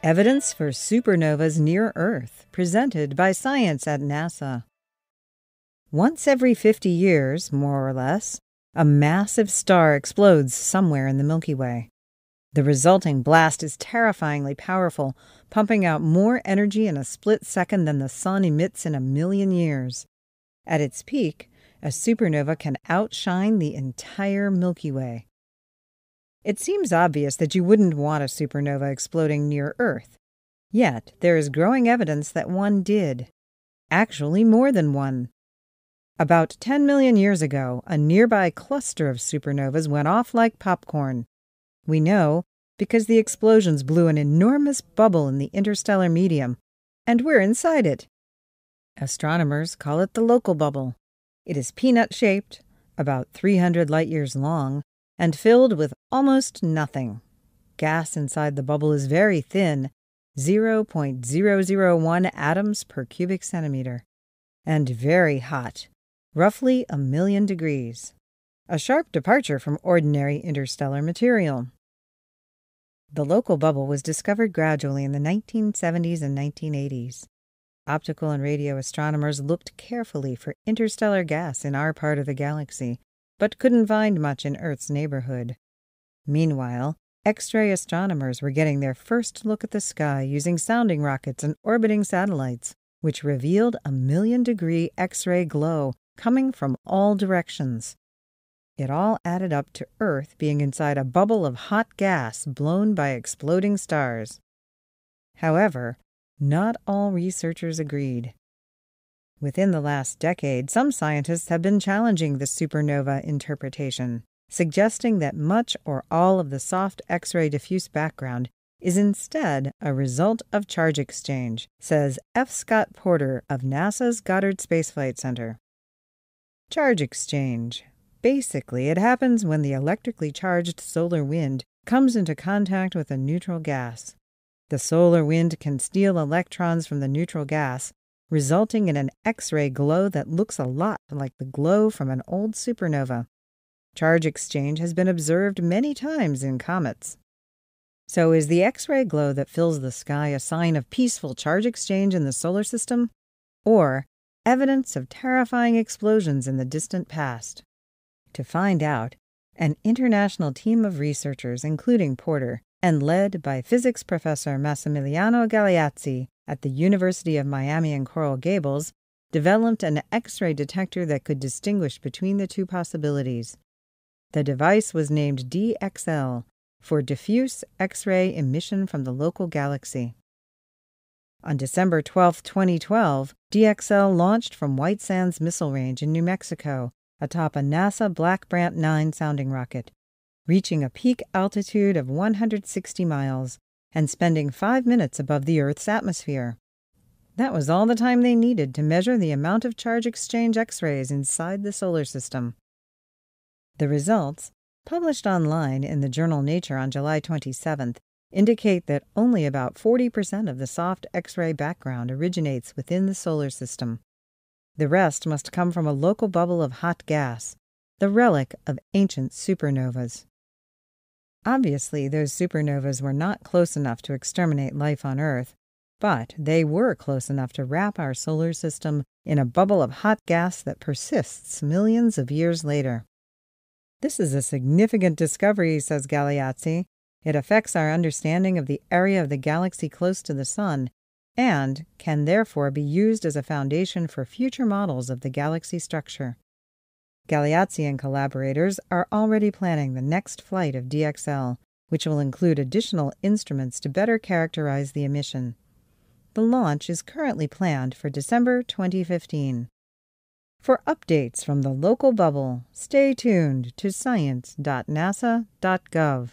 Evidence for supernovas near Earth, presented by Science at NASA. Once every 50 years, more or less, a massive star explodes somewhere in the Milky Way. The resulting blast is terrifyingly powerful, pumping out more energy in a split second than the sun emits in 1,000,000 years. At its peak, a supernova can outshine the entire Milky Way. It seems obvious that you wouldn't want a supernova exploding near Earth. Yet, there is growing evidence that one did. Actually, more than one. About 10 million years ago, a nearby cluster of supernovas went off like popcorn. We know because the explosions blew an enormous bubble in the interstellar medium, and we're inside it. Astronomers call it the local bubble. It is peanut-shaped, about 300 light-years long, and filled with almost nothing. Gas inside the bubble is very thin, 0.001 atoms per cubic centimeter, and very hot, roughly 1,000,000 degrees. A sharp departure from ordinary interstellar material. The local bubble was discovered gradually in the 1970s and 1980s. Optical and radio astronomers looked carefully for interstellar gas in our part of the galaxy, but couldn't find much in Earth's neighborhood. Meanwhile, X-ray astronomers were getting their first look at the sky using sounding rockets and orbiting satellites, which revealed a 1,000,000-degree X-ray glow coming from all directions. It all added up to Earth being inside a bubble of hot gas blown by exploding stars. However, not all researchers agreed. Within the last decade, some scientists have been challenging the supernova interpretation, suggesting that much or all of the soft X-ray diffuse background is instead a result of charge exchange, says F. Scott Porter of NASA's Goddard Space Flight Center. Charge exchange. Basically, it happens when the electrically charged solar wind comes into contact with a neutral gas. The solar wind can steal electrons from the neutral gas, resulting in an X-ray glow that looks a lot like the glow from an old supernova. Charge exchange has been observed many times in comets. So is the X-ray glow that fills the sky a sign of peaceful charge exchange in the solar system? Or evidence of terrifying explosions in the distant past? To find out, an international team of researchers, including Porter, and led by physics professor Massimiliano Galeazzi at the University of Miami in Coral Gables, developed an X-ray detector that could distinguish between the two possibilities. The device was named DXL, for Diffuse X-ray Emission from the Local Galaxy. On December 12, 2012, DXL launched from White Sands Missile Range in New Mexico atop a NASA Black Brant 9 sounding rocket, reaching a peak altitude of 160 miles and spending 5 minutes above the Earth's atmosphere. That was all the time they needed to measure the amount of charge exchange X-rays inside the solar system. The results, published online in the journal Nature on July 27th, indicate that only about 40% of the soft X-ray background originates within the solar system. The rest must come from a local bubble of hot gas, the relic of ancient supernovas. Obviously, those supernovas were not close enough to exterminate life on Earth, but they were close enough to wrap our solar system in a bubble of hot gas that persists millions of years later. This is a significant discovery, says Galeazzi. It affects our understanding of the area of the galaxy close to the Sun, and can therefore be used as a foundation for future models of the galaxy structure. Galeazzi and collaborators are already planning the next flight of DXL, which will include additional instruments to better characterize the emission. The launch is currently planned for December 2015. For updates from the local bubble, stay tuned to science.nasa.gov.